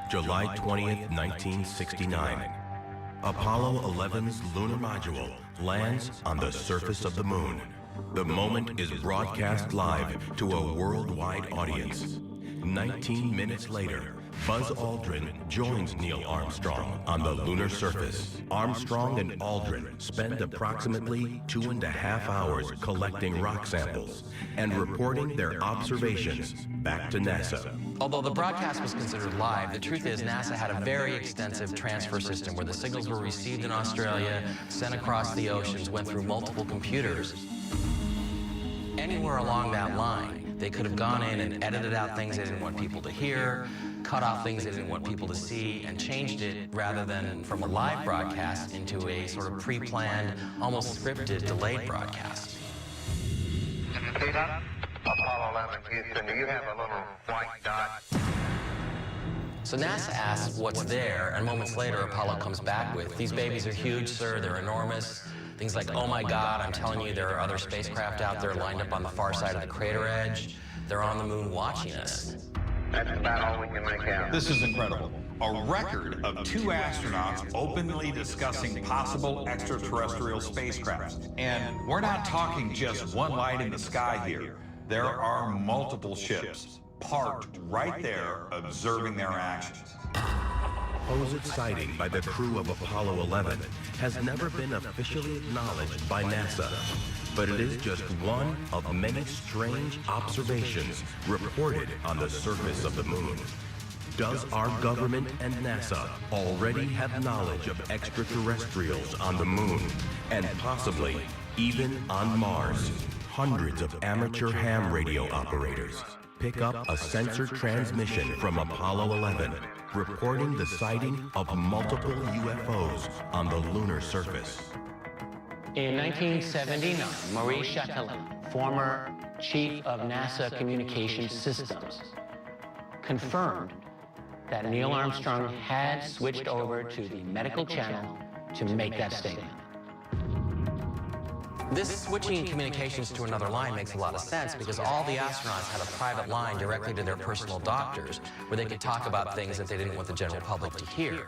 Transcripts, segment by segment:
July 20th, 1969. Apollo 11's lunar module lands on the surface of the moon. The moment is broadcast live to a worldwide audience. 19 minutes later, Buzz Aldrin joins Neil Armstrong on the lunar surface. Armstrong and Aldrin spend approximately 2.5 hours collecting rock samples and reporting their observations back to NASA. Although the broadcast was considered live, the truth is NASA had a very extensive transfer system where the signals were received in Australia, sent across the oceans, went through multiple computers. Anywhere along that line, they could have gone in and edited out things they didn't want people to hear, cut off things they didn't want people to see, and changed it rather than from a live broadcast into a sort of pre-planned, almost scripted, delayed broadcast. Apollo 11, Houston, do you have a little white dot? So NASA asks what's there, and moments later Apollo comes back with, "These babies are huge, sir, they're enormous." Things like, "Oh my God, I'm telling you, there are other spacecraft out there lined up on the far side of the crater edge. They're on the moon watching us." That's about all we can make out. This is incredible. A record of 2 astronauts openly discussing possible extraterrestrial spacecraft. And we're not talking just one light in the sky here. There are multiple ships parked right there observing their actions. Supposed sighting by the crew of Apollo 11 has never been officially acknowledged by NASA, but it is just one of many strange observations reported on the surface of the moon. Does our government and NASA already have knowledge of extraterrestrials on the moon, and possibly even on Mars? Hundreds of amateur ham radio operators pick up a censored transmission from Apollo 11, reporting the sighting of multiple UFOs on the lunar surface. In 1979, Maurice Jacquelin, former chief of NASA Communications Systems, confirmed that Neil Armstrong had switched over to the medical channel to make that statement. This switching communications to another line makes a lot of sense because all the astronauts had a private line directly to their personal doctors where they could talk about things that they didn't want the general public to hear.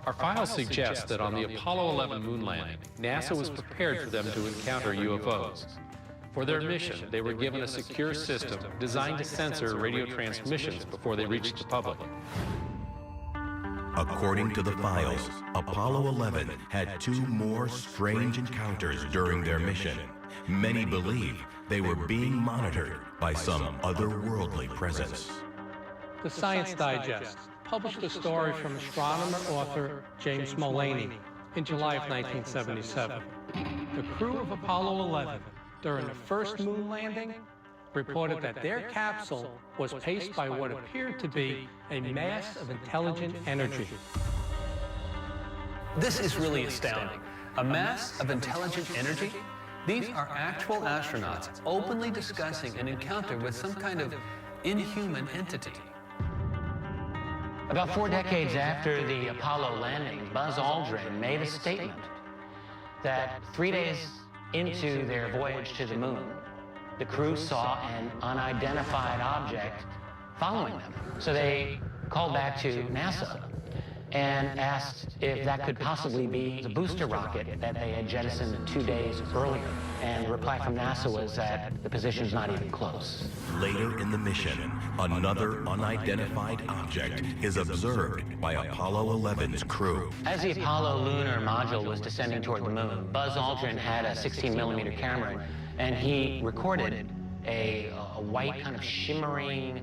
Our files suggest that on the Apollo 11 moon landing, NASA was prepared for them to encounter UFOs. For their mission, they were given a secure system designed to censor radio transmissions before they reached the public. According to the files, Apollo 11 had 2 more strange encounters during their mission. Many believe they were being monitored by some otherworldly presence. The Science Digest published a story from astronomer author James Mullaney in July of 1977. The crew of Apollo 11, during the first moon landing, reported that their capsule was paced by what appeared to be a mass of intelligent energy. This is really astounding. A mass of intelligent energy? These are actual astronauts openly discussing an encounter with some kind of inhuman entity. About 4 decades after the Apollo landing, Buzz Aldrin made a statement that 3 days into their voyage to the moon, the crew saw an unidentified object following them. So they called back to NASA and asked if that could possibly be the booster rocket that they had jettisoned 2 days earlier. And the reply from NASA was that the position's not even close. Later in the mission, another unidentified object is observed by Apollo 11's crew. As the Apollo lunar module was descending toward the moon, Buzz Aldrin had a 16-millimeter camera, and he recorded a white kind of shimmering,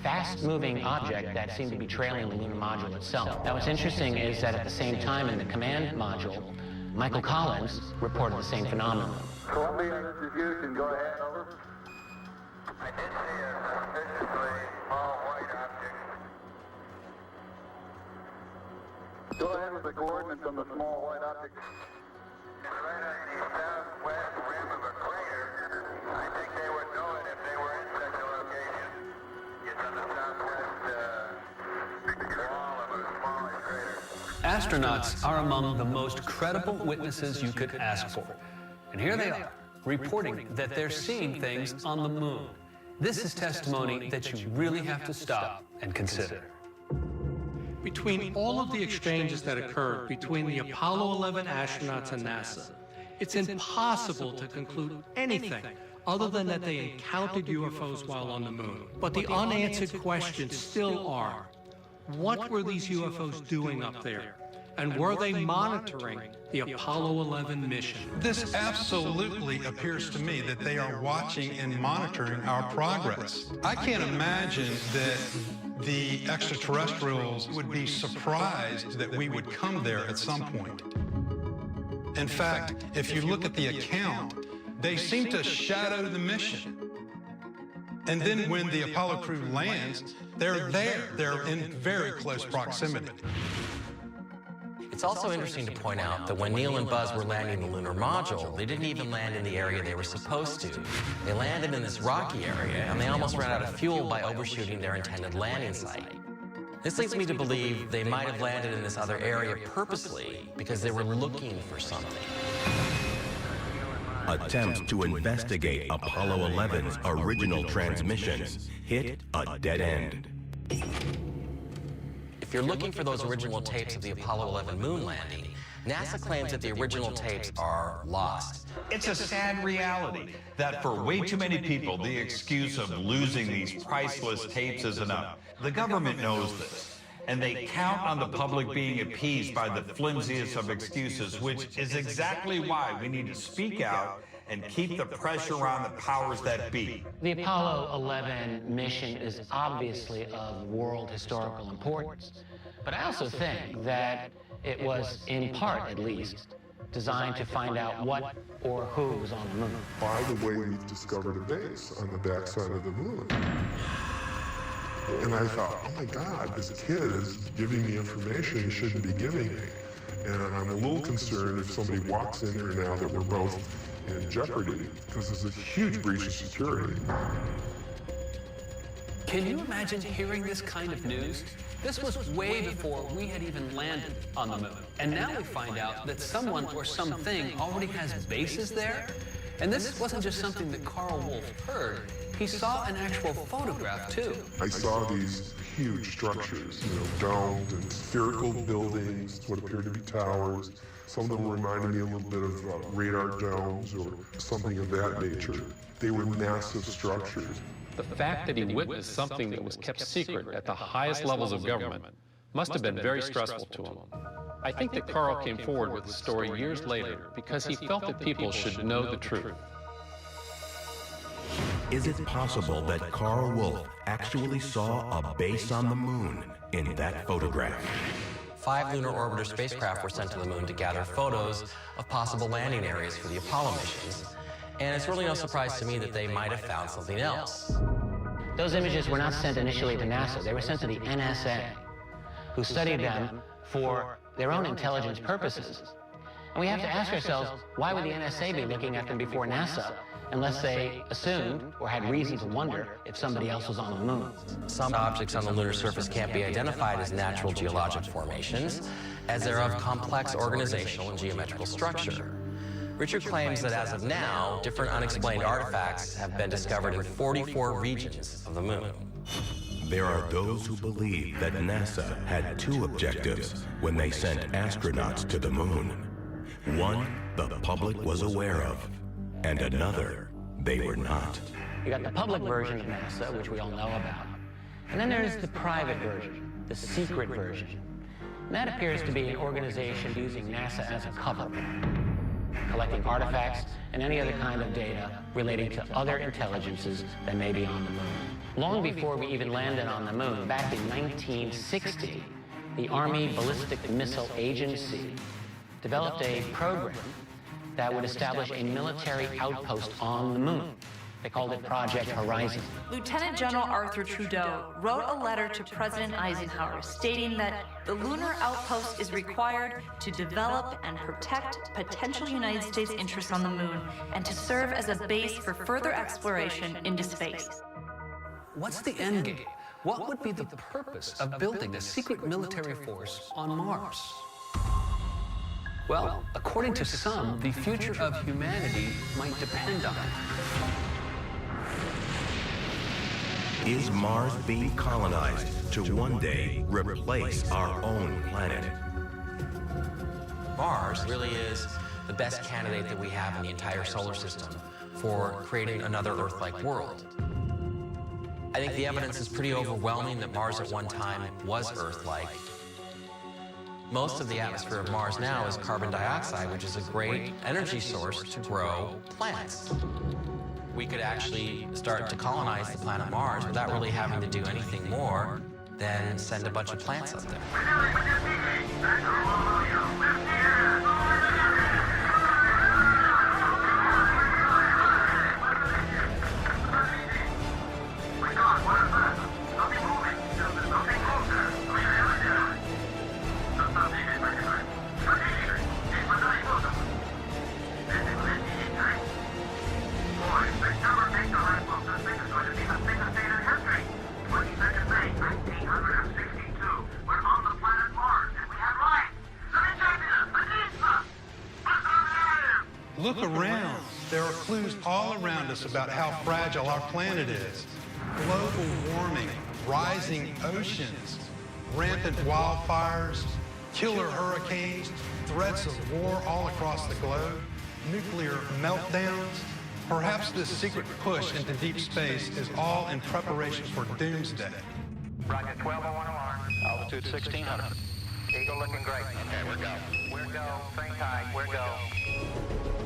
fast-moving object that seemed to be trailing the lunar module itself. Now, what's interesting is that at the same time in the command module, Michael Collins reported the same phenomenon. Columbia, this is Houston. Go ahead, over. I did see a suspiciously small white object. Go ahead with the coordinates on the small white object. It's right on the southwest rim of a crater. I think they would know it if they were in such a location. It's on the southwest wall of a smaller crater. Astronauts are among the most credible witnesses you could ask for. And here they are, reporting that they're seeing things on the moon. This is testimony that you really have to stop and consider. Between all of the exchanges that occurred between the Apollo 11 astronauts and NASA, it's impossible to conclude anything other than that they encountered UFOs while on the moon. But the unanswered questions still are, what were these UFOs doing up there? And were they monitoring the Apollo 11 mission? This absolutely appears to me that they are watching and monitoring our progress. I can't imagine that the extraterrestrials would be surprised that we would come there at some point. In fact, if you look at the account, they seem to shadow the mission. And then when the Apollo crew lands, they're there. They're in very close proximity. It's also interesting to point out that when Neil and Buzz were landing the lunar module, they didn't even land in the area they were supposed to. They landed in this rocky area, and they almost ran out of fuel by overshooting their intended landing site. This leads me to believe they might have landed in this other area purposely because they were looking for something. Attempts to investigate Apollo 11's original transmissions hit a dead end. If you're looking for those original tapes of the Apollo 11 moon landing, NASA claims that the original tapes are lost. It's a sad reality that for way too many people, the excuse of losing these priceless tapes is enough. The government knows this, and they count on the public being appeased by the flimsiest of excuses, which is exactly why we need to speak out and keep the pressure on the powers that be. The Apollo 11 mission is obviously of world historical importance, but I also think that it was, in part at least, designed to find out what or who was on the moon. By the way, we've discovered a base on the backside of the moon. And I thought, oh my God, this kid is giving me information he shouldn't be giving me. And I'm a little concerned if somebody walks in there now that we're both in jeopardy, because there's a huge breach of security. Can you imagine hearing this kind of news? This was way before we had even landed on the moon. And now we find out that someone or something already has bases there. And this wasn't just something that Carl Wolf heard. He saw an actual photograph, too. I saw these huge structures, domed and spherical buildings, what appeared to be towers. Some of them reminded me a little bit of radar domes or something of that nature. They were massive structures. The fact that he witnessed something that was kept secret at the highest levels of government must have been very stressful to him. I think that Carl came forward with the story years later because he felt that people should know the truth. Is it possible that Carl Wolf actually saw a base on the moon in that photograph? 5 lunar orbiter spacecraft were sent to the moon to gather photos of possible landing areas for the Apollo missions. And it's really no surprise to me that they might have found something else. Those images were not sent initially to NASA. They were sent to the NSA, who studied them for their own intelligence purposes. And we have to ask ourselves, why would the NSA be looking at them before NASA, unless they assumed or had reason to wonder if somebody else was on the moon? Some objects on the lunar surface can't be identified as natural geologic formations, as they're of complex organizational and geometrical structure. Richard claims that as of now, different unexplained artifacts have been discovered in 44 regions of the moon. There are those who believe that NASA had 2 objectives when they sent astronauts to the moon. One, the public was aware of, and another, they were not. You got the public version of NASA, which we all know about. And then there's the private version, the secret version. And that appears to be an organization using NASA as a cover, collecting artifacts and any other kind of data relating to other intelligences that may be on the moon. Long before we even landed on the moon, back in 1960, the Army Ballistic Missile Agency developed a program that would establish a military outpost on the moon. They called it Project Horizon. Lieutenant General Arthur Trudeau wrote a letter to President Eisenhower stating that the lunar outpost is required to develop and protect potential United States interests on the moon and to serve as a base for further exploration into space. What's the end game? What would be the purpose of building a secret military force on Mars? Well, according to some, the future of humanity might depend on it. Is Mars being colonized to one day replace our own planet? Mars really is the best candidate that we have in the entire solar system for creating another Earth-like world. I think the evidence is pretty overwhelming that Mars at one time was Earth-like. Most of the atmosphere of Mars now is carbon dioxide, which is a great energy source to grow plants. We could actually start to colonize the planet Mars without really having to do anything more than send a bunch of plants up there. Look around. There are clues all around us about how fragile our planet is. Global warming, rising oceans, rampant wildfires, killer hurricanes, threats of war all across the globe, nuclear meltdowns. Perhaps this secret push into deep space is all in preparation for doomsday. Rocket 1201 alarm. Altitude 1600. Eagle looking great. Okay, we're go. We're go. Think high. We're go.